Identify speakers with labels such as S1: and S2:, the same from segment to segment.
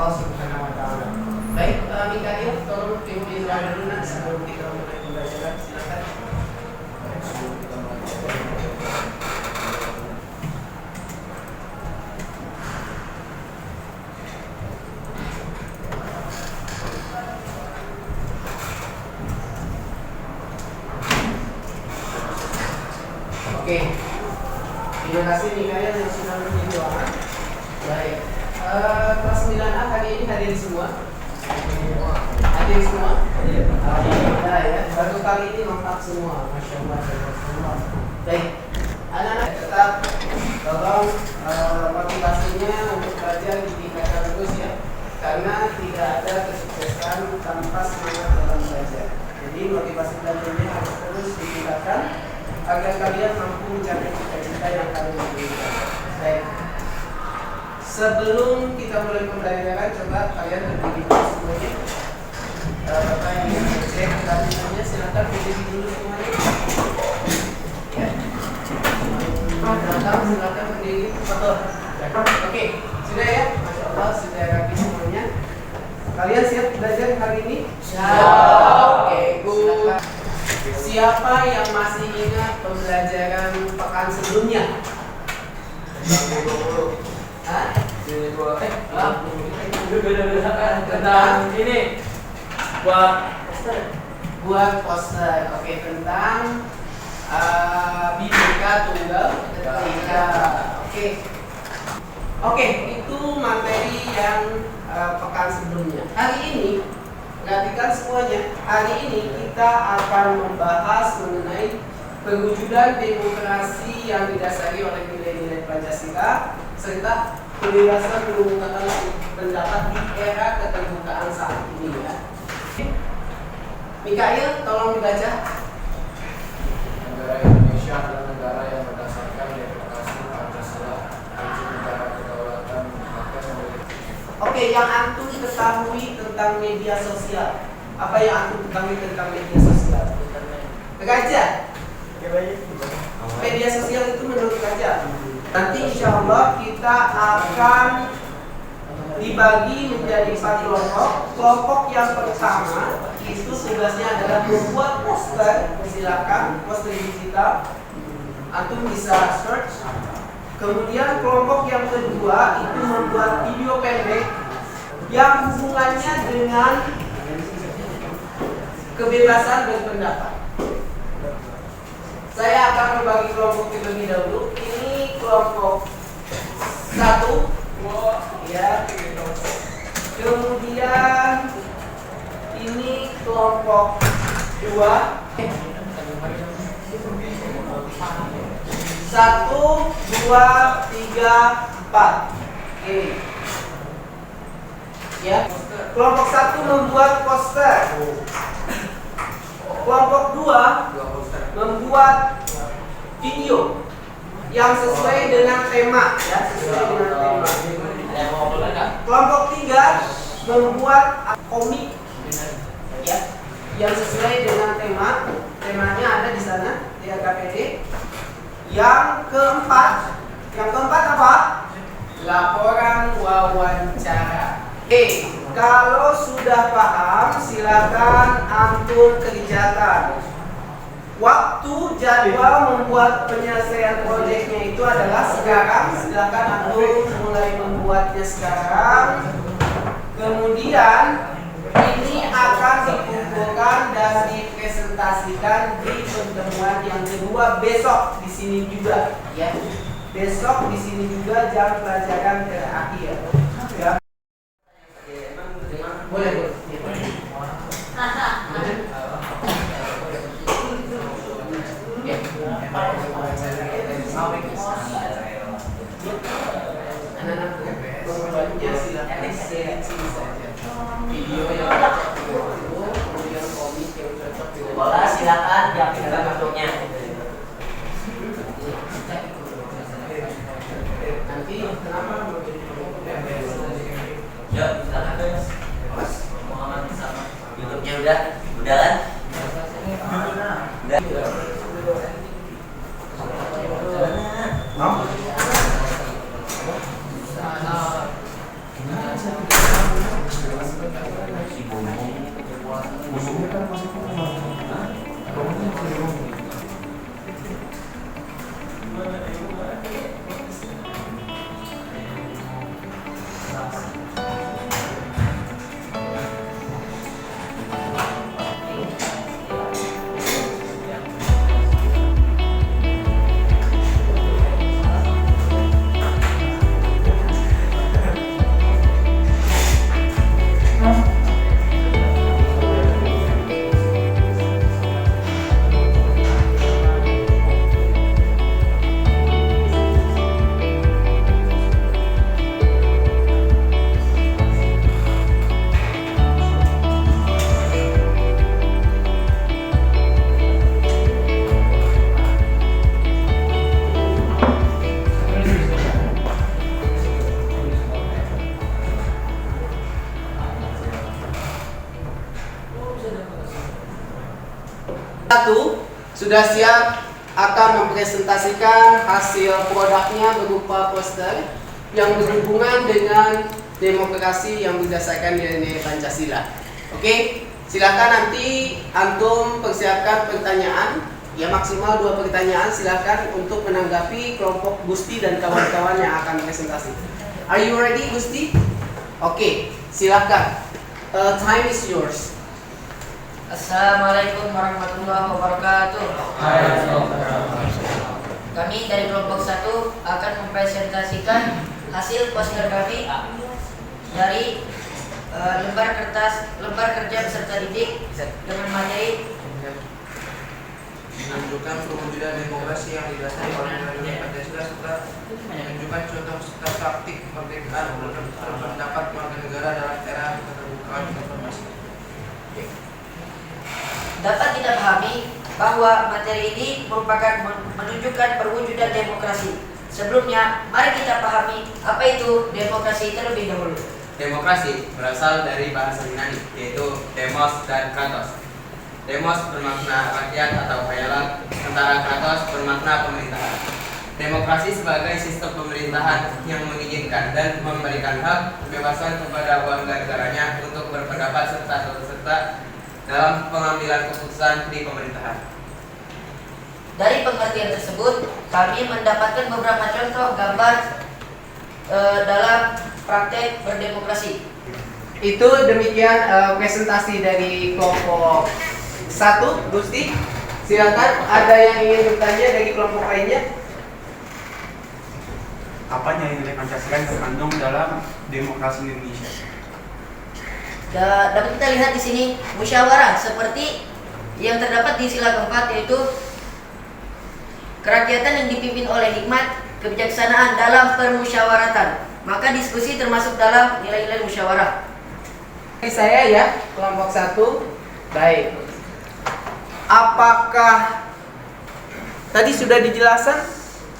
S1: Allah Subhanahu wa taala. Baik, Mikael, tolong tim Israel dulu nanti sebelum kita mulai pembelajaran, silakan. Oke, terima kasih Mikael yang sudah menjadi doa. Baik, kelas 9A hari ini hadir semua. Hadir semua? Ada ya, baru kali ini lengkap semua. Masya Allah. Baik, anak-anak tetap tolong motivasinya untuk belajar ditingkatkan terus ya. Karena tidak ada kesuksesan tanpa semangat dalam belajar. Jadi motivasi belajarnya harus terus ditingkatkan agar kalian mampu mencapai cita-cita yang kalian inginkan. Baik. Sebelum kita mulai pembelajaran, coba kalian berdiri dulu semuanya. Bapak yang ingin cek tadinya silakan berdiri dulu semuanya. Ya. Silakan berdiri. Betul. Oke, sudah ya. Masya Allah sudah rapi semuanya. Kalian siap belajar hari ini? Siap. Oke, silakan. Siapa yang masih ingat pembelajaran pekan sebelumnya?
S2: Tentang ini
S1: buat poster. Oke, tentang Bhinneka Tunggal Ika. Oke, itu materi yang pekan sebelumnya. Hari ini perhatikan semuanya. Hari ini kita akan membahas mengenai perwujudan demokrasi yang didasari oleh nilai-nilai Pancasila serta kebebasan mengungkapkan pendapat di era keterbukaan saat ini ya. Mikael, tolong dibaca.
S3: Negara Indonesia adalah negara yang berdasarkan demokrasi Pancasila, prinsip negara kedaulatan, maka memiliki.
S1: Oke, yang antum ketahui tentang media sosial. Apa yang antum ketahui tentang media sosial? Raja. Media sosial itu menurut Raja. Nanti insya Allah kita akan dibagi menjadi 4 kelompok. Kelompok yang pertama itu tugasnya adalah membuat poster. Silakan poster digital. Antum bisa search. Kemudian kelompok yang kedua itu membuat video pendek yang hubungannya dengan kebebasan berpendapat. Saya akan membagi kelompok terlebih dahulu. Ini kelompok 1, ya. Kemudian ini kelompok 2. 1, 2, 3, 4. Ini. Ya. Kelompok 1 membuat poster. Kelompok 2 membuat video yang sesuai dengan tema, ya, sesuai dengan tema. Kelompok 3 membuat komik, ya, yang sesuai dengan tema. Temanya ada di sana di AKPD. Yang keempat apa? Laporan wawancara. Kalau sudah paham, silakan antum kerjakan. Waktu jadwal membuat penyelesaian proyeknya itu adalah sekarang. Silakan antum mulai membuatnya sekarang. Kemudian ini akan dikumpulkan dan dipresentasikan di pertemuan yang kedua besok di sini juga, ya. Besok di sini juga jam pelajaran terakhir. Ya. Boleh. Anak-anak membuatnya silakan seleksi saja. Video yang cocok dengan kemudian komik yang cocok dengan
S2: bola silakan diaktifkan bentuknya.
S1: Nanti kenapa
S2: Ya, silakan guys. Muhammad sama YouTube-nya udah kan? Udah.
S1: Satu sudah siap akan mempresentasikan hasil produknya berupa poster yang berhubungan dengan demokrasi yang berdasarkan nilai-nilai Pancasila. Oke, silakan nanti antum persiapkan pertanyaan, ya maksimal 2 pertanyaan silakan untuk menanggapi kelompok Gusti dan kawan-kawan yang akan presentasi. Are you ready, Gusti? Oke, silakan. Time is yours.
S4: Assalamualaikum warahmatullahi wabarakatuh. Kami dari kelompok 1 akan mempresentasikan hasil poster kami dari lembar kerja peserta didik dengan materi
S5: menunjukkan perwujudan demokrasi yang didasari oleh nilai Pancasila serta menunjukkan contoh serta praktik kemerdekaan berpendapat warga negara dalam era keterbukaan informasi.
S4: dapat kita pahami bahwa materi ini merupakan menunjukkan perwujudan demokrasi. Sebelumnya, mari kita pahami apa itu demokrasi terlebih dahulu.
S6: Demokrasi berasal dari bahasa Yunani, yaitu demos dan kratos. Demos bermakna rakyat atau khayalan, sementara kratos bermakna pemerintahan. Demokrasi sebagai sistem pemerintahan yang mengizinkan dan memberikan hak kebebasan kepada warga negaranya untuk berpendapat serta dalam pengambilan keputusan di pemerintahan.
S4: Dari pengertian tersebut, kami mendapatkan beberapa contoh gambar dalam praktek berdemokrasi.
S1: Itu demikian presentasi dari kelompok 1, Gusti. Silakan, ada yang ingin bertanya dari kelompok lainnya?
S7: Apa nilai Pancasila yang terkandung dalam demokrasi Indonesia?
S4: Dapat kita lihat di sini musyawarah seperti yang terdapat di sila keempat, yaitu kerakyatan yang dipimpin oleh hikmat kebijaksanaan dalam permusyawaratan. Maka diskusi termasuk dalam nilai-nilai musyawarah.
S1: Saya ya, kelompok 1. Baik. Apakah tadi sudah dijelaskan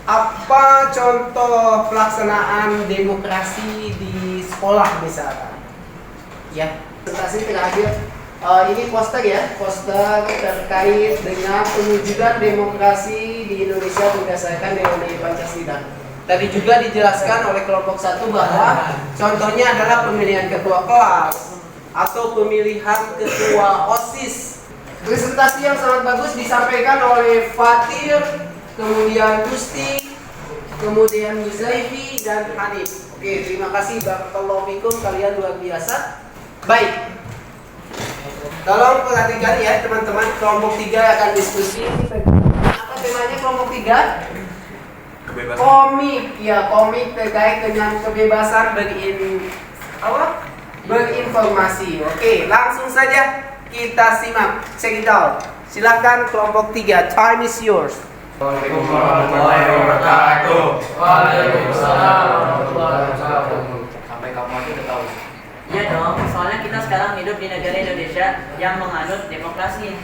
S1: apa contoh pelaksanaan demokrasi di sekolah misalkan? Ya, presentasi terakhir. Ini poster ya, poster terkait dengan pewujudan demokrasi di Indonesia berdasarkan nilai Pancasila. Tadi juga dijelaskan oleh kelompok 1 bahwa contohnya adalah pemilihan ketua kelas atau pemilihan ketua OSIS. Presentasi yang sangat bagus disampaikan oleh Fatir, kemudian Gusti, kemudian Muzaifi dan Hanif. Oke, terima kasih barakallahu fikum, kalian luar biasa. Baik. Tolong perhatikan ya teman-teman, kelompok 3 akan diskusi. Apa temanya kelompok 3?
S7: Kebebasan.
S1: Komik, ya komik terkait dengan kebebasan berinformasi. Oke, langsung saja kita simak. Check it out. Silakan kelompok 3. Time is yours.
S3: Waalaikumsalam warahmatullahi wabarakatuh. Waalaikumsalam warahmatullahi wabarakatuh.
S2: Sampai kamu aja udah tahu. Iya dong, soalnya kita sekarang hidup di negara Indonesia yang menganut demokrasi.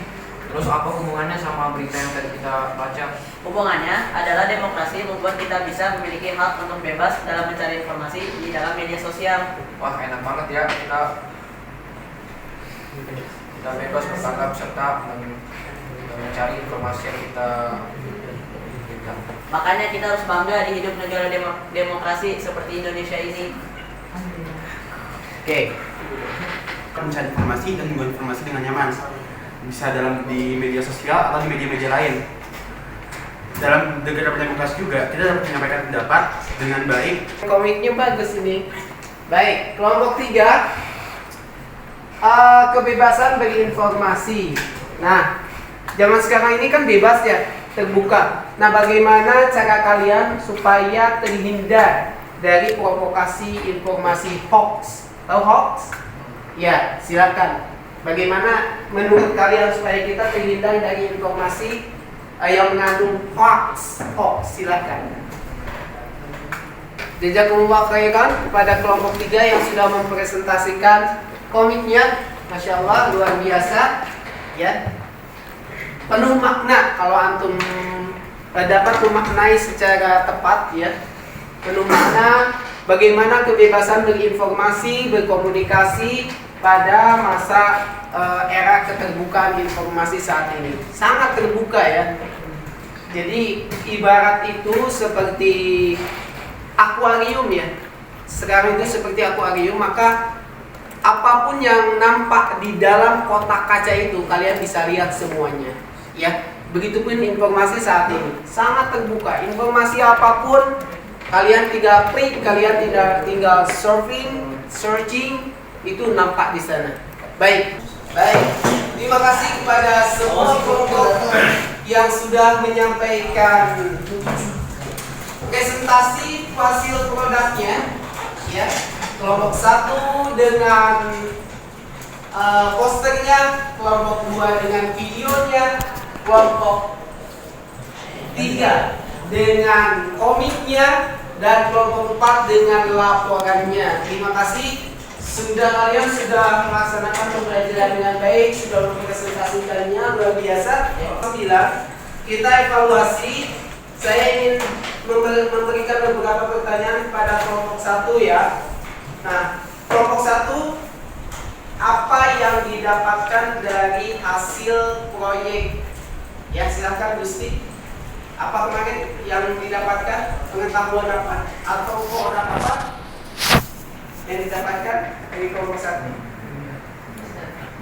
S5: Terus apa hubungannya sama berita yang tadi kita baca?
S2: Hubungannya adalah demokrasi membuat kita bisa memiliki hak untuk bebas dalam mencari informasi di dalam media sosial.
S5: Wah, enak banget ya, kita bebas bertangkap serta mencari informasi yang kita inginkan.
S2: Makanya kita harus bangga di hidup negara demokrasi seperti Indonesia ini.
S1: Oke.
S7: mencari informasi dan membuat informasi dengan nyaman. Bisa di media sosial atau di media-media lain. Dalam negara demokrasi juga kita dapat menyampaikan pendapat dengan baik.
S1: Komiknya bagus ini. Baik, kelompok 3, kebebasan berinformasi. Nah, zaman sekarang ini kan bebas ya, terbuka. Nah, bagaimana cara kalian supaya terhindar dari provokasi informasi hoax? Tahu hoax? Ya, silakan. Bagaimana menurut kalian supaya kita terhindar dari informasi yang mengandung hoax? Silakan. Jazakumullah khairan kepada kelompok 3 yang sudah mempresentasikan komiknya. Masya Allah, luar biasa ya. Penuh makna kalau antum dapat memaknai secara tepat ya. Penuh makna bagaimana kebebasan berinformasi, berkomunikasi pada masa era keterbukaan informasi saat ini. Sangat terbuka ya. Jadi ibarat itu seperti akuarium ya. Sekarang itu seperti akuarium, maka apapun yang nampak di dalam kotak kaca itu kalian bisa lihat semuanya ya. Begitupun informasi saat ini sangat terbuka. Informasi apapun kalian tinggal klik, kalian tinggal searching itu nampak di sana. Baik. Terima kasih kepada semua kelompok yang sudah menyampaikan presentasi hasil produknya ya. Kelompok 1 dengan posternya, kelompok 2 dengan videonya, kelompok 3 dengan komiknya, dan kelompok 4 dengan laporannya. Terima kasih kalian sudah melaksanakan pembelajaran dengan baik, sudah mempresentasikannya luar biasa. 9, kita evaluasi. Saya ingin memberikan beberapa pertanyaan kepada kelompok 1 ya. Nah, kelompok 1, apa yang didapatkan dari hasil proyek? Ya, silakan Gusti. Apa kemarin yang didapatkan? Pengetahuan apa? Atau produk apa yang didapatkan dari kelompok 1?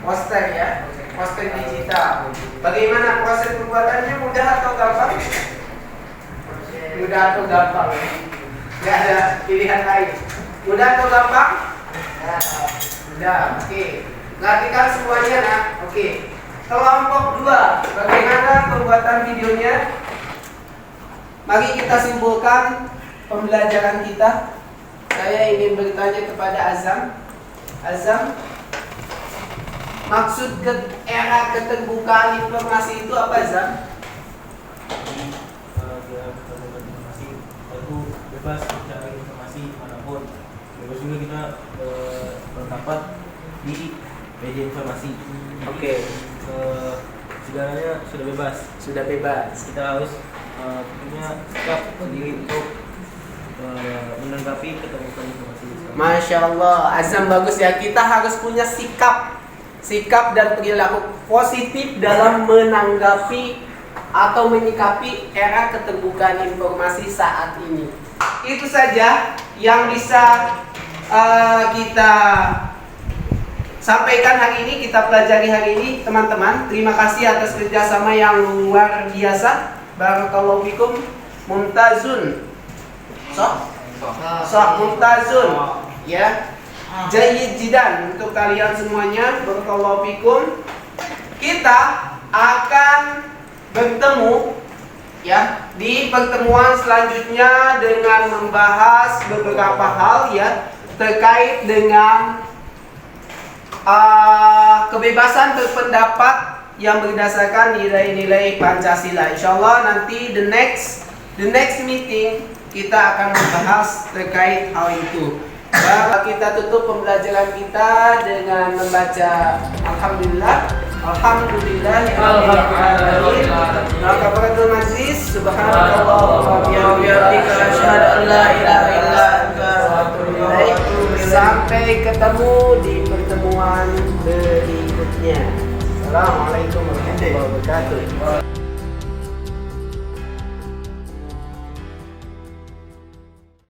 S1: Poster ya, poster digital. Bagaimana proses pembuatannya, mudah atau gampang? Mudah atau gampang? Gak ada pilihan lain. Mudah atau gampang? Mudah. Oke. Perhatikan semuanya nah. Oke. Kelompok 2, bagaimana pembuatan videonya? Mari kita simpulkan pembelajaran kita. Saya ingin bertanya kepada Azam, maksud era keterbukaan informasi itu apa, Azam?
S8: Informasi itu bebas mencari informasi dimanapun, bebas juga kita berpendapat di media informasi.
S1: Oke.
S8: Segalanya sudah bebas. Kita harus punya sikap sendiri untuk menanggapi keterbukaan informasi.
S1: Masya Allah, Azam bagus ya. Kita harus punya sikap dan perilaku positif dalam menanggapi atau menyikapi era keterbukaan informasi saat ini. Itu saja yang bisa kita sampaikan hari ini, kita pelajari hari ini, teman-teman. Terima kasih atas kerjasama yang luar biasa. Barakallahu fikum. Mumtazun. Mumtazun. Ya. Jayyid jidan untuk kalian semuanya. Barakallahu fikum. Kita akan bertemu ya di pertemuan selanjutnya dengan membahas beberapa hal ya terkait dengan kebebasan berpendapat yang berdasarkan nilai-nilai Pancasila. Insyaallah nanti the next meeting kita akan membahas terkait hal itu. Kita tutup pembelajaran kita dengan membaca Alhamdulillahirabbil alamin. Kafaratul majlis. Subhanallah wa bihamdika asyhadu an la ilaha illa anta astaghfiruka wa atubu ilaik. Sampai ketemu di pertemuan berikutnya. Assalamualaikum warahmatullahi wabarakatuh.